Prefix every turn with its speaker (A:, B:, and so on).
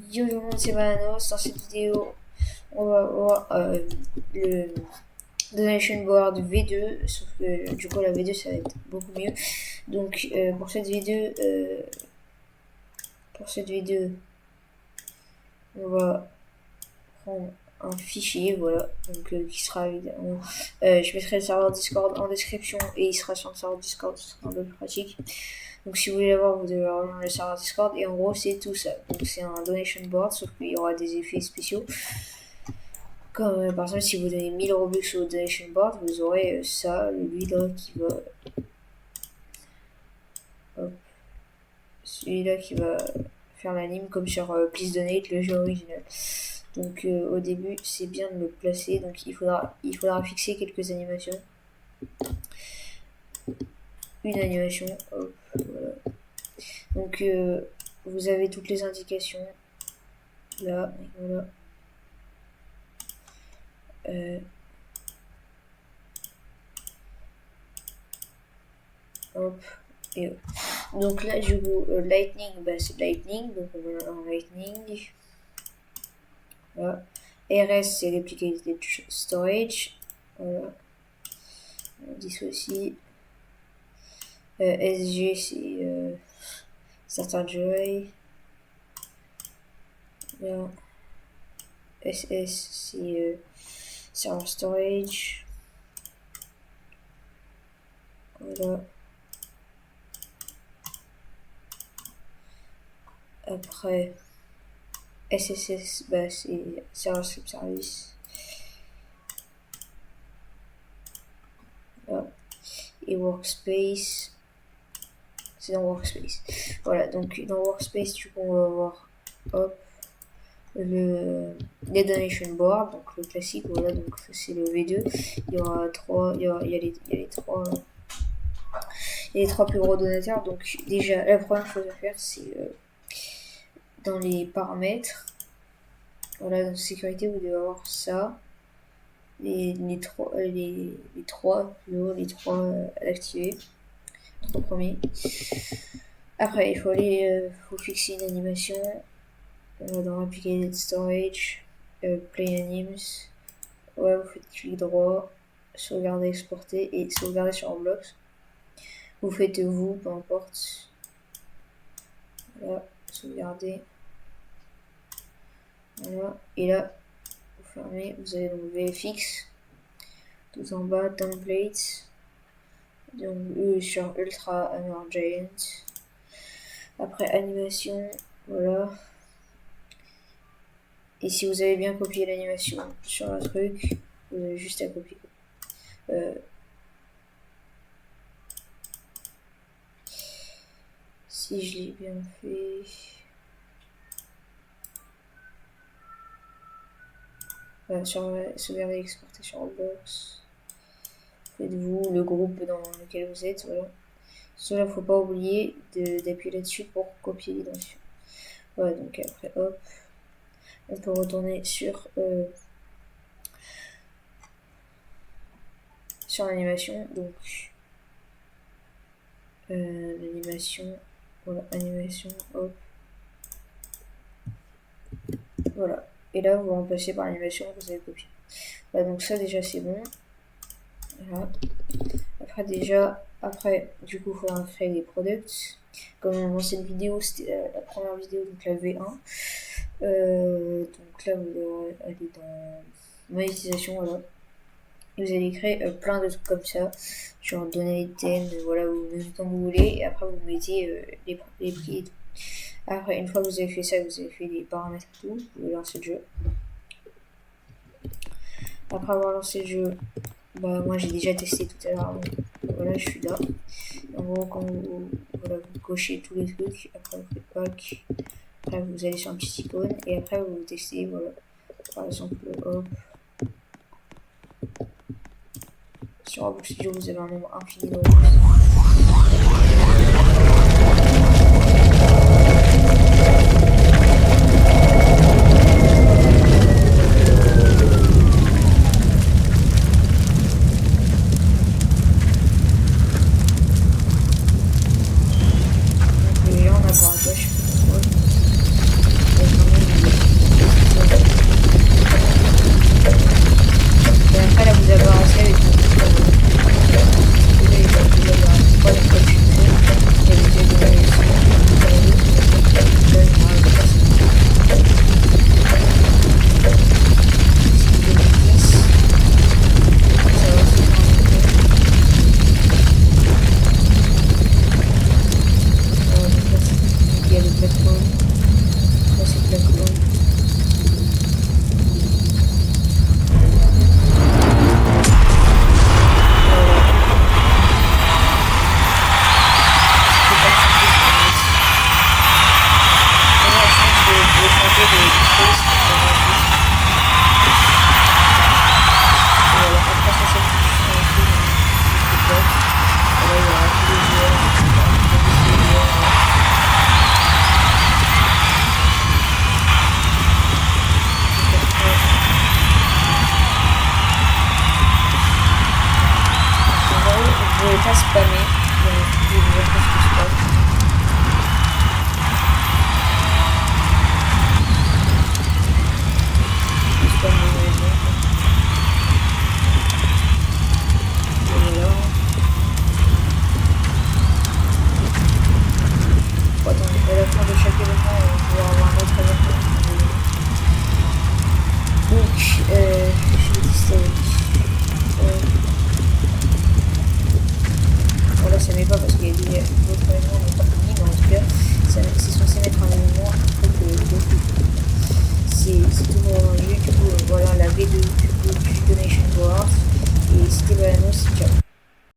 A: Yo tout le monde, c'est Bananos. Dans cette vidéo, on va voir le Donation Board V2, sauf que du coup la V2 ça va être beaucoup mieux. Donc pour cette vidéo, on va prendre un fichier, voilà, donc qui sera évidemment, je mettrai le serveur Discord en description et il sera sur le serveur Discord, ce sera un peu plus pratique. Donc si vous voulez l'avoir, vous devez rejoindre le serveur Discord et en gros c'est tout ça. Donc c'est un donation board, sauf qu'il y aura des effets spéciaux. Comme par exemple si vous donnez 1000 Robux au donation board, vous aurez ça, lui là qui va... Hop. Celui-là qui va faire l'anime comme sur Please Donate, le jeu original. Donc au début c'est bien de le placer, donc il faudra fixer quelques animations. Une animation, hop, voilà. Donc vous avez toutes les indications là, voilà. Hop, et hop. Donc là du coup lightning, bah c'est lightning, donc on va en lightning. Voilà. RS c'est replicated storage, voilà. On dit ceci. SG c'est Starter Joy. Là. SS c'est Server Storage. Voilà. Après SSS bah c'est Server Script Service. Voilà. Et Workspace c'est dans Workspace. Voilà, donc dans Workspace du coup on va avoir hop les donation board, donc le classique, voilà, donc c'est le V2. Il y aura trois, il y a les trois plus gros donateurs. Donc déjà la première chose à faire c'est dans les paramètres, voilà, dans sécurité vous devez avoir ça, les trois à activer, trois premiers. Après il faut faut fixer une animation. Dans Applicated Storage, Play Animes, ouais, vous faites clic droit, sauvegarder, exporter et sauvegarder sur Roblox. Vous faites vous, peu importe. Voilà, sauvegarder. Voilà, et là, vous fermez, vous allez dans VFX, tout en bas, Templates, donc sur Ultra Hammer Giant. Après animation, voilà. Et si vous avez bien copié l'animation sur le truc, vous avez juste à copier. Si je l'ai bien fait... Voilà, sauvegarder et exporter sur Roblox. Faites-vous le groupe dans lequel vous êtes, voilà. Cela, faut pas oublier d'appuyer là-dessus pour copier l'identifiant. Voilà, donc après, hop. On peut retourner sur l'animation, donc l'animation, voilà, animation, hop, voilà, et là vous remplacez par l'animation que vous avez copié. Voilà, donc ça déjà c'est bon. Voilà. Après du coup il faudra créer des products. Comme dans l'ancienne vidéo, c'était la première vidéo, donc la V1. Donc là vous devrez aller dans monétisation, voilà. Vous allez créer plein de trucs comme ça, genre donner les thèmes, voilà, vous mettez comme vous voulez, et après vous mettez les prix et tout. Après, une fois que vous avez fait ça, vous avez fait les paramètres et tout, vous pouvez lancer le jeu. Après avoir lancé le jeu, bah moi j'ai déjà testé tout à l'heure, voilà, je suis là. En gros, quand vous cochez tous les trucs, après vous faites pack, après vous allez sur un petit icône, et après vous testez, voilà. Par exemple, hop. Sur Roblox Studio, vous avez un nombre infini de Robux. Donc les gens, on a par à gauche, ça met pas parce qu'il y a déjà d'autres événements n'est pas fini, mais en tout cas, c'est censé mettre un événement après que c'est tout mon jeu. Du coup, voilà la V2 du Donation Board. Et c'était Balanos, ciao.